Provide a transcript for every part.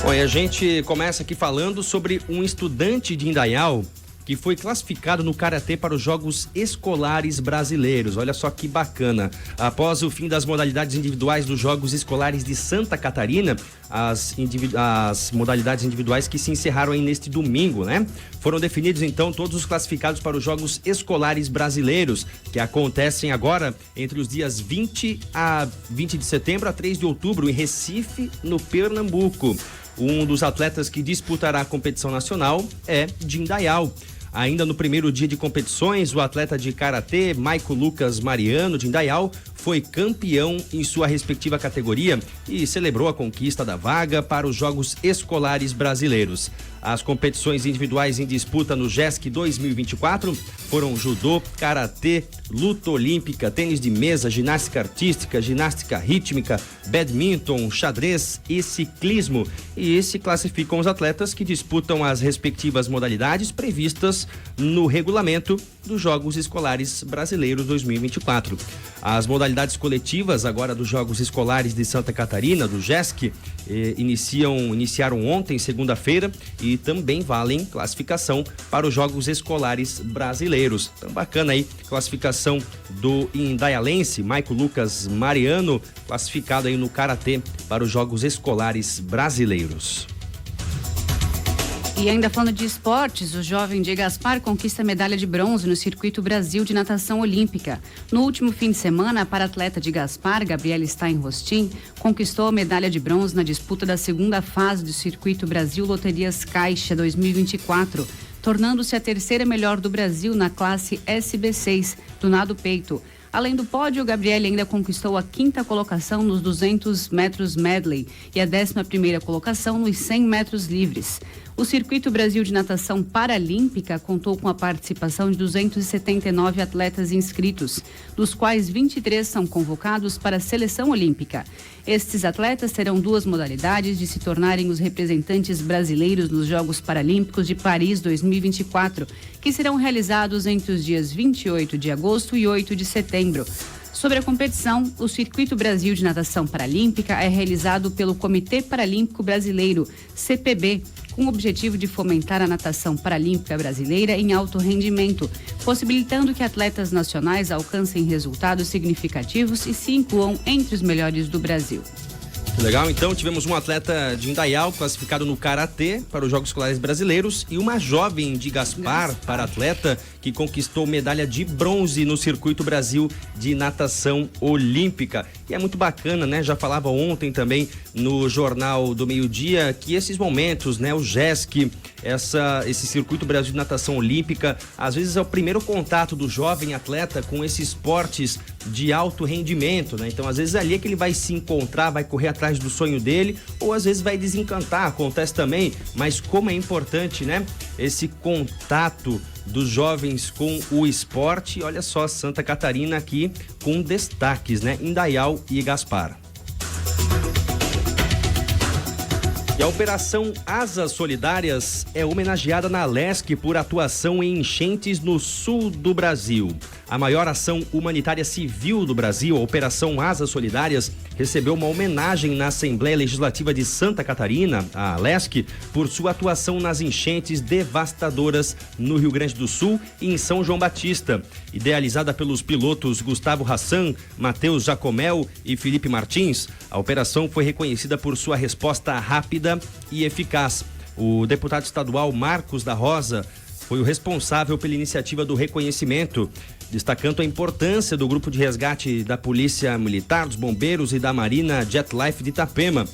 Bom, e a gente começa aqui falando sobre um estudante de Indaial que foi classificado no Karatê para os Jogos Escolares Brasileiros. Olha só que bacana. Após o fim das modalidades individuais dos Jogos Escolares de Santa Catarina, as modalidades individuais que se encerraram aí neste domingo, né? Foram definidos então todos os classificados para os Jogos Escolares Brasileiros, que acontecem agora entre os dias 20 de setembro a 3 de outubro em Recife, no Pernambuco. Um dos atletas que disputará a competição nacional é de Indaial. Ainda no primeiro dia de competições, o atleta de Karatê, Maico Lucas Mariano, de Indaial, foi campeão em sua respectiva categoria e celebrou a conquista da vaga para os Jogos Escolares Brasileiros. As competições individuais em disputa no JESC 2024 foram judô, karatê, luta olímpica, tênis de mesa, ginástica artística, ginástica rítmica, badminton, xadrez e ciclismo. E se classificam os atletas que disputam as respectivas modalidades previstas no regulamento dos Jogos Escolares Brasileiros 2024. As modalidades coletivas agora dos Jogos Escolares de Santa Catarina, do JESC, iniciaram ontem, segunda-feira, e também valem classificação para os Jogos Escolares Brasileiros. Então, bacana aí, classificação do indaialense, Maico Lucas Mariano, classificado aí no Karatê para os Jogos Escolares Brasileiros. E ainda falando de esportes, o jovem de Gaspar conquista medalha de bronze no Circuito Brasil de Natação Olímpica. No último fim de semana, a para-atleta de Gaspar, Gabriela Steinrostin, conquistou a medalha de bronze na disputa da segunda fase do Circuito Brasil Loterias Caixa 2024, tornando-se a terceira melhor do Brasil na classe SB6 do nado peito. Além do pódio, Gabriela ainda conquistou a 5ª colocação nos 200 metros medley e a 11ª colocação nos 100 metros livres. O Circuito Brasil de Natação Paralímpica contou com a participação de 279 atletas inscritos, dos quais 23 são convocados para a seleção olímpica. Estes atletas terão 2 modalidades de se tornarem os representantes brasileiros nos Jogos Paralímpicos de Paris 2024, que serão realizados entre os dias 28 de agosto e 8 de setembro. Sobre a competição, o Circuito Brasil de Natação Paralímpica é realizado pelo Comitê Paralímpico Brasileiro, CPB, com o objetivo de fomentar a natação paralímpica brasileira em alto rendimento, possibilitando que atletas nacionais alcancem resultados significativos e se incluam entre os melhores do Brasil. Legal, então tivemos um atleta de Indaial classificado no Karatê para os Jogos Escolares Brasileiros e uma jovem de Gaspar, para atleta, que conquistou medalha de bronze no Circuito Brasil de Natação Olímpica. E é muito bacana, né? Já falava ontem também no Jornal do Meio-Dia que esses momentos, né? O JESC, esse Circuito Brasil de Natação Olímpica, às vezes é o primeiro contato do jovem atleta com esses esportes de alto rendimento, né? Então, às vezes ali é que ele vai se encontrar, vai correr atrás do sonho dele, ou às vezes vai desencantar, acontece também, mas como é importante, né? Esse contato dos jovens com o esporte. Olha só, Santa Catarina aqui com destaques, né? Indaial e Gaspar. E a Operação Asas Solidárias é homenageada na Alesc por atuação em enchentes no sul do Brasil. A maior ação humanitária civil do Brasil, a Operação Asas Solidárias, recebeu uma homenagem na Assembleia Legislativa de Santa Catarina, a Alesc, por sua atuação nas enchentes devastadoras no Rio Grande do Sul e em São João Batista. Idealizada pelos pilotos Gustavo Hassan, Matheus Jacomel e Felipe Martins, a operação foi reconhecida por sua resposta rápida e eficaz. O deputado estadual Marcos da Rosa foi o responsável pela iniciativa do reconhecimento, destacando a importância do grupo de resgate da Polícia Militar, dos Bombeiros e da Marina Jet Life de Itapema.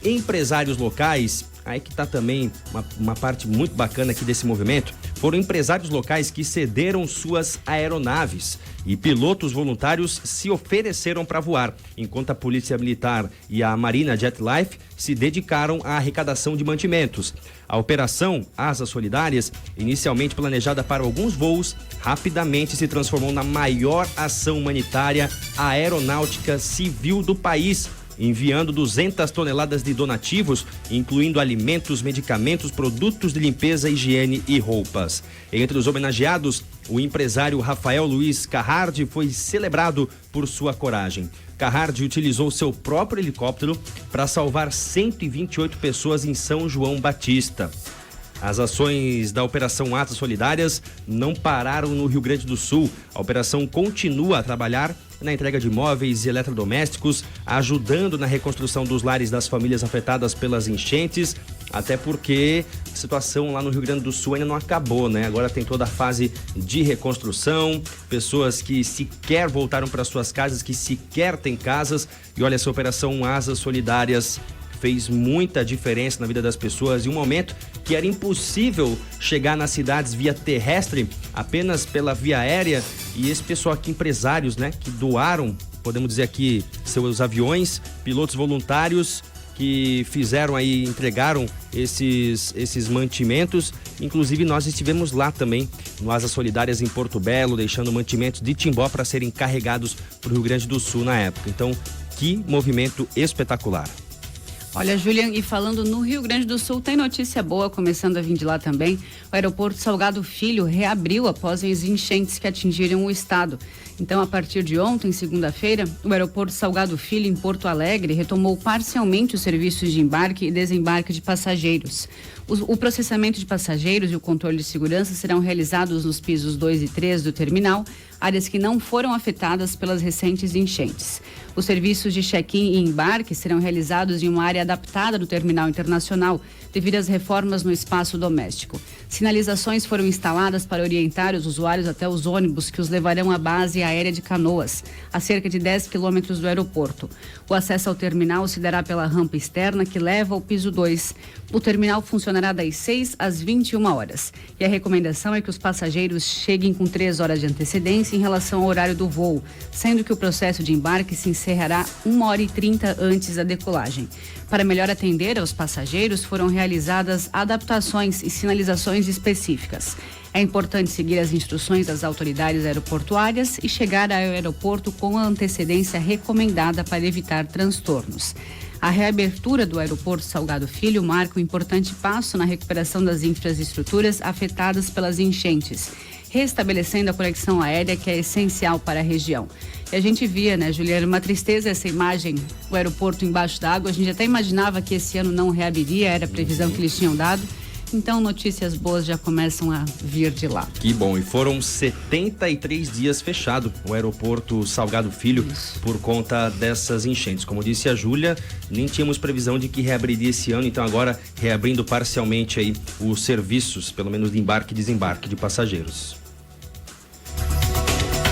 Empresários locais, aí que está também uma parte muito bacana aqui desse movimento, foram empresários locais que cederam suas aeronaves e pilotos voluntários se ofereceram para voar, enquanto a Polícia Militar e a Marina Jet Life se dedicaram à arrecadação de mantimentos. A operação Asas Solidárias, inicialmente planejada para alguns voos, rapidamente se transformou na maior ação humanitária aeronáutica civil do país, enviando 200 toneladas de donativos, incluindo alimentos, medicamentos, produtos de limpeza, higiene e roupas. Entre os homenageados, o empresário Rafael Luiz Carrardi foi celebrado por sua coragem. Carrardi utilizou seu próprio helicóptero para salvar 128 pessoas em São João Batista. As ações da Operação Atas Solidárias não pararam no Rio Grande do Sul. A operação continua a trabalhar na entrega de móveis e eletrodomésticos, ajudando na reconstrução dos lares das famílias afetadas pelas enchentes, até porque a situação lá no Rio Grande do Sul ainda não acabou, né? Agora tem toda a fase de reconstrução, pessoas que sequer voltaram para suas casas, que sequer têm casas. E olha, essa Operação Asas Solidárias fez muita diferença na vida das pessoas em um momento que era impossível chegar nas cidades via terrestre, apenas pela via aérea. E esse pessoal aqui, empresários, né, que doaram, podemos dizer aqui, seus aviões, pilotos voluntários que fizeram aí, entregaram esses mantimentos. Inclusive nós estivemos lá também, no Asas Solidárias em Porto Belo, deixando mantimentos de Timbó para serem carregados para o Rio Grande do Sul na época. Então, que movimento espetacular. Olha, Julian, e falando no Rio Grande do Sul, tem notícia boa começando a vir de lá também. O aeroporto Salgado Filho reabriu após as enchentes que atingiram o estado. Então, a partir de ontem, segunda-feira, o aeroporto Salgado Filho, em Porto Alegre, retomou parcialmente os serviços de embarque e desembarque de passageiros. O processamento de passageiros e o controle de segurança serão realizados nos pisos 2 e 3 do terminal, áreas que não foram afetadas pelas recentes enchentes. Os serviços de check-in e embarque serão realizados em uma área adaptada do terminal internacional, devido às reformas no espaço doméstico. Sinalizações foram instaladas para orientar os usuários até os ônibus que os levarão à base aérea de Canoas, a cerca de 10 quilômetros do aeroporto. O acesso ao terminal se dará pela rampa externa que leva ao piso 2. O terminal funcionará das 6 às 21 horas. E a recomendação é que os passageiros cheguem com 3 horas de antecedência em relação ao horário do voo, sendo que o processo de embarque se encerrará 1h30 antes da decolagem. Para melhor atender aos passageiros, foram realizadas adaptações e sinalizações específicas. É importante seguir as instruções das autoridades aeroportuárias e chegar ao aeroporto com a antecedência recomendada para evitar transtornos. A reabertura do aeroporto Salgado Filho marca um importante passo na recuperação das infraestruturas afetadas pelas enchentes, restabelecendo a conexão aérea que é essencial para a região. E a gente via, né, Juliana, uma tristeza essa imagem, o aeroporto embaixo d'água. A gente até imaginava que esse ano não reabriria, era a previsão que eles tinham dado. Então, notícias boas já começam a vir de lá. Que bom, e foram 73 dias fechado o aeroporto Salgado Filho. Isso. Por conta dessas enchentes. Como disse a Júlia, nem tínhamos previsão de que reabriria esse ano, então agora reabrindo parcialmente aí os serviços, pelo menos de embarque e desembarque de passageiros.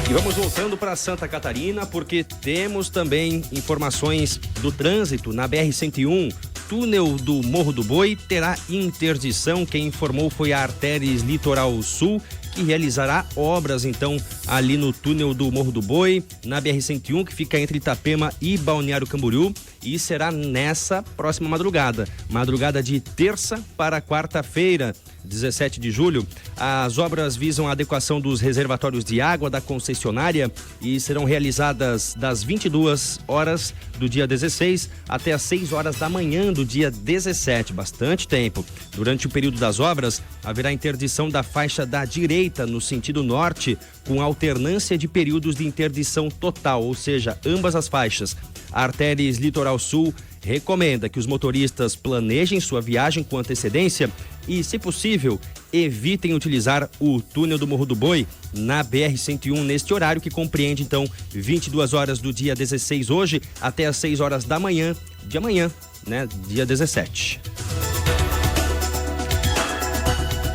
E vamos voltando para Santa Catarina, porque temos também informações do trânsito na BR-101. Túnel do Morro do Boi terá interdição. Quem informou foi a Artéries Litoral Sul, que realizará obras, então, ali no túnel do Morro do Boi, na BR-101, que fica entre Itapema e Balneário Camboriú, e será nessa próxima madrugada de terça para quarta-feira, 17 de julho. As obras visam a adequação dos reservatórios de água da concessionária e serão realizadas das 22 horas do dia 16 até as 6 horas da manhã do dia 17, bastante tempo. Durante o período das obras, haverá interdição da faixa da direita no sentido norte, com alternância de períodos de interdição total, ou seja, ambas as faixas. A Artéries Litoral Sul recomenda que os motoristas planejem sua viagem com antecedência e, se possível, evitem utilizar o túnel do Morro do Boi na BR-101 neste horário, que compreende, então, 22 horas do dia 16 hoje até as 6 horas da manhã de amanhã, né, dia 17.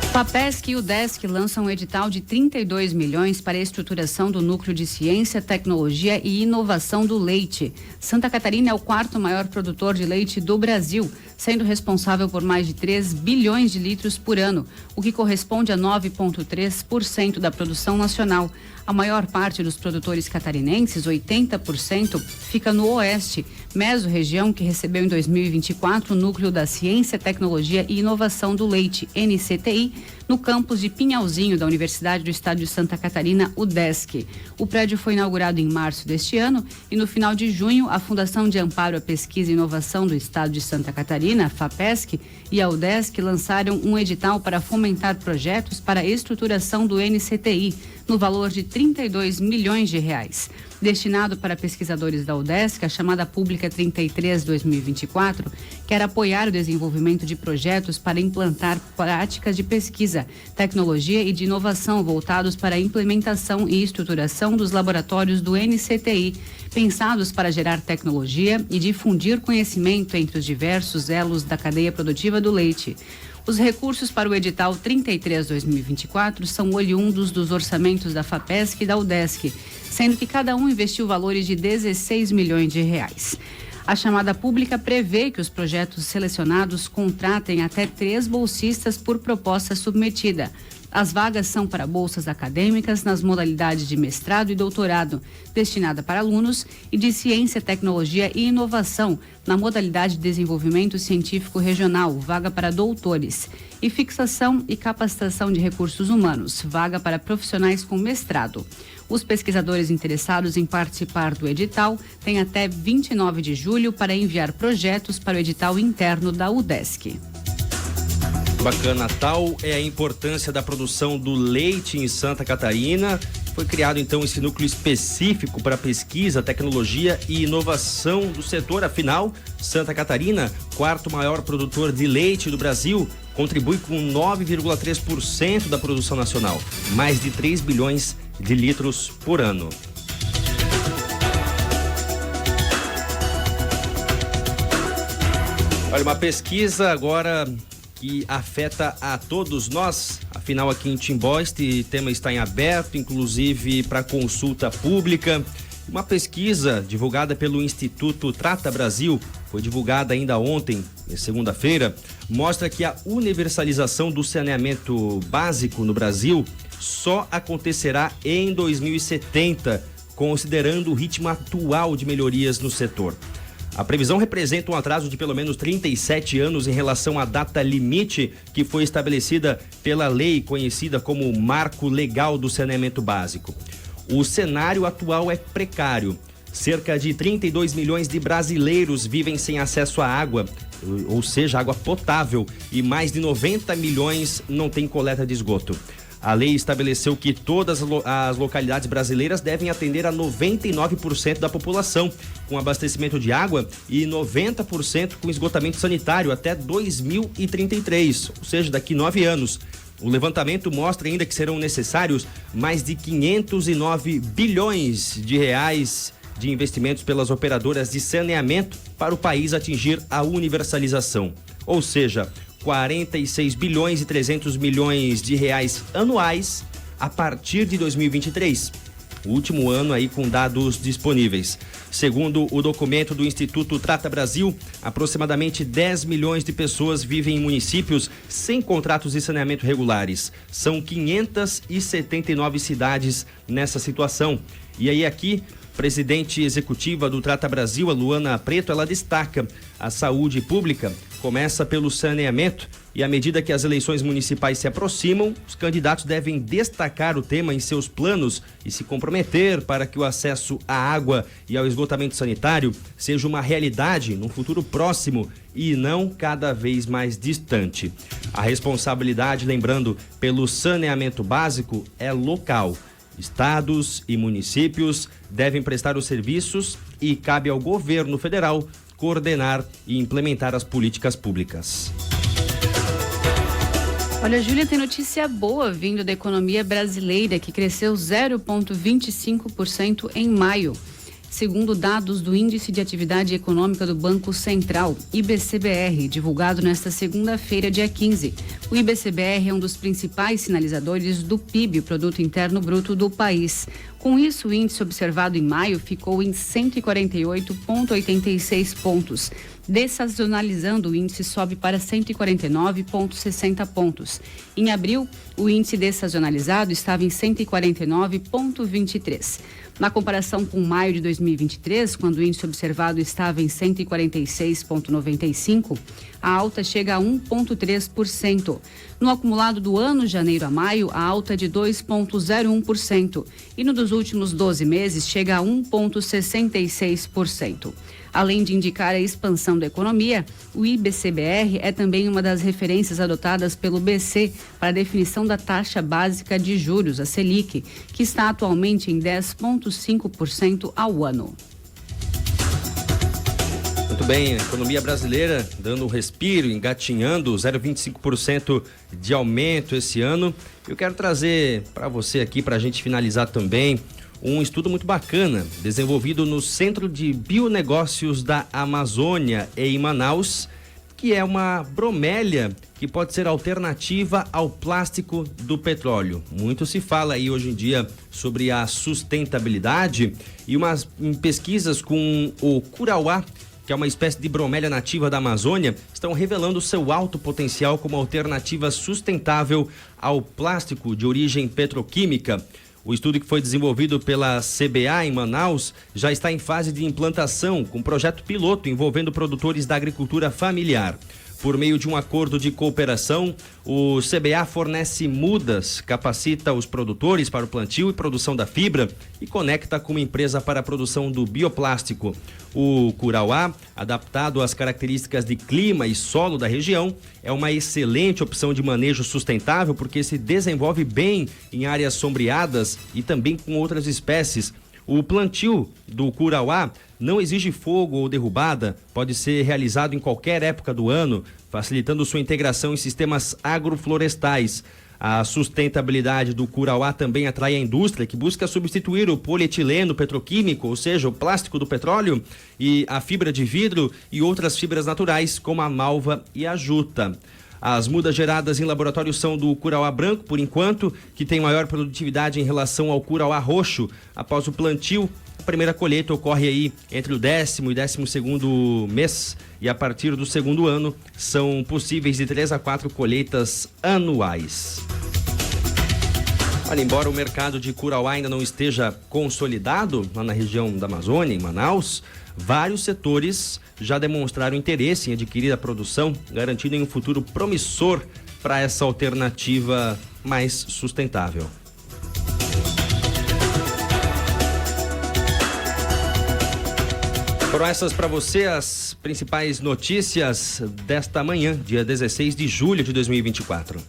O FAPESC e o DESC lançam um edital de 32 milhões para a estruturação do Núcleo de Ciência, Tecnologia e Inovação do Leite. Santa Catarina é o 4º maior produtor de leite do Brasil, sendo responsável por mais de 3 bilhões de litros por ano, o que corresponde a 9,3% da produção nacional. A maior parte dos produtores catarinenses, 80%, fica no Oeste, mesorregião que recebeu em 2024 o Núcleo da Ciência, Tecnologia e Inovação do Leite, NCTI, no campus de Pinhalzinho da Universidade do Estado de Santa Catarina, UDESC. O prédio foi inaugurado em março deste ano e no final de junho a Fundação de Amparo à Pesquisa e Inovação do Estado de Santa Catarina, a FAPESC, e a UDESC lançaram um edital para fomentar projetos para a estruturação do NCTI, no valor de R$32 milhões. Destinado para pesquisadores da UDESC, a chamada Pública 33/2024 quer apoiar o desenvolvimento de projetos para implantar práticas de pesquisa, tecnologia e de inovação voltados para a implementação e estruturação dos laboratórios do NCTI, pensados para gerar tecnologia e difundir conhecimento entre os diversos elos da cadeia produtiva do leite. Os recursos para o edital 33/2024 são oriundos dos orçamentos da FAPESC e da UDESC, sendo que cada um investiu valores de R$16 milhões. A chamada pública prevê que os projetos selecionados contratem até 3 bolsistas por proposta submetida. As vagas são para bolsas acadêmicas nas modalidades de mestrado e doutorado, destinada para alunos, e de ciência, tecnologia e inovação, na modalidade de desenvolvimento científico regional, vaga para doutores, e fixação e capacitação de recursos humanos, vaga para profissionais com mestrado. Os pesquisadores interessados em participar do edital têm até 29 de julho para enviar projetos para o edital interno da UDESC. Bacana, tal é a importância da produção do leite em Santa Catarina. Foi criado então esse núcleo específico para pesquisa, tecnologia e inovação do setor. Afinal, Santa Catarina, quarto maior produtor de leite do Brasil, contribui com 9,3% da produção nacional, mais de 3 bilhões de litros por ano. Olha, uma pesquisa agora que afeta a todos nós. Afinal, aqui em Timbó, este tema está em aberto, inclusive para consulta pública. Uma pesquisa divulgada pelo Instituto Trata Brasil, foi divulgada ainda ontem, segunda-feira, mostra que a universalização do saneamento básico no Brasil só acontecerá em 2070, considerando o ritmo atual de melhorias no setor. A previsão representa um atraso de pelo menos 37 anos em relação à data limite que foi estabelecida pela lei conhecida como Marco Legal do Saneamento Básico. O cenário atual é precário. Cerca de 32 milhões de brasileiros vivem sem acesso à água, ou seja, água potável, e mais de 90 milhões não têm coleta de esgoto. A lei estabeleceu que todas as localidades brasileiras devem atender a 99% da população com abastecimento de água e 90% com esgotamento sanitário até 2033, ou seja, daqui 9 anos. O levantamento mostra ainda que serão necessários mais de 509 bilhões de reais de investimentos pelas operadoras de saneamento para o país atingir a universalização, ou seja, 46 bilhões e 300 milhões de reais anuais a partir de 2023. O último ano aí com dados disponíveis. Segundo o documento do Instituto Trata Brasil, aproximadamente 10 milhões de pessoas vivem em municípios sem contratos de saneamento regulares. São 579 cidades nessa situação. E aí aqui, presidente executiva do Trata Brasil, a Luana Preto, ela destaca: a saúde pública começa pelo saneamento e à medida que as eleições municipais se aproximam, os candidatos devem destacar o tema em seus planos e se comprometer para que o acesso à água e ao esgotamento sanitário seja uma realidade no futuro próximo e não cada vez mais distante. A responsabilidade, lembrando, pelo saneamento básico é local. Estados e municípios devem prestar os serviços e cabe ao governo federal coordenar e implementar as políticas públicas. Olha, Júlia, tem notícia boa vindo da economia brasileira, que cresceu 0,25% em maio. Segundo dados do Índice de Atividade Econômica do Banco Central, IBCBR, divulgado nesta segunda-feira, dia 15. O IBCBR é um dos principais sinalizadores do PIB, Produto Interno Bruto do país. Com isso, o índice observado em maio ficou em 148,86 pontos. Dessazonalizando, o índice sobe para 149,60 pontos. Em abril, o índice dessazonalizado estava em 149,23. Na comparação com maio de 2023, quando o índice observado estava em 146,95, a alta chega a 1,3%. No acumulado do ano, janeiro a maio, a alta é de 2,01%. E no dos últimos 12 meses, chega a 1,66%. Além de indicar a expansão da economia, o IBCBR é também uma das referências adotadas pelo BC para a definição da taxa básica de juros, a Selic, que está atualmente em 10,5% ao ano. Muito bem, a economia brasileira dando um respiro, engatinhando 0,25% de aumento esse ano. Eu quero trazer para você aqui, para a gente finalizar também, um estudo muito bacana, desenvolvido no Centro de Bionegócios da Amazônia, em Manaus, que é uma bromélia que pode ser alternativa ao plástico do petróleo. Muito se fala aí hoje em dia sobre a sustentabilidade e em pesquisas com o curauá, que é uma espécie de bromélia nativa da Amazônia, estão revelando seu alto potencial como alternativa sustentável ao plástico de origem petroquímica. O estudo, que foi desenvolvido pela CBA em Manaus, já está em fase de implantação, com projeto piloto envolvendo produtores da agricultura familiar. Por meio de um acordo de cooperação, o CBA fornece mudas, capacita os produtores para o plantio e produção da fibra e conecta com uma empresa para a produção do bioplástico. O curauá, adaptado às características de clima e solo da região, é uma excelente opção de manejo sustentável porque se desenvolve bem em áreas sombreadas e também com outras espécies. O plantio do curauá não exige fogo ou derrubada, pode ser realizado em qualquer época do ano, facilitando sua integração em sistemas agroflorestais. A sustentabilidade do curauá também atrai a indústria, que busca substituir o polietileno petroquímico, ou seja, o plástico do petróleo, e a fibra de vidro e outras fibras naturais, como a malva e a juta. As mudas geradas em laboratório são do curauá branco, por enquanto, que tem maior produtividade em relação ao curauá roxo. Após o plantio, a primeira colheita ocorre aí entre o 10º e 12º mês, e a partir do segundo ano são possíveis de 3 a 4 colheitas anuais. Olha, embora o mercado de curauá ainda não esteja consolidado lá na região da Amazônia, em Manaus, vários setores já demonstraram interesse em adquirir a produção, garantindo um futuro promissor para essa alternativa mais sustentável. Foram essas para você as principais notícias desta manhã, dia 16 de julho de 2024.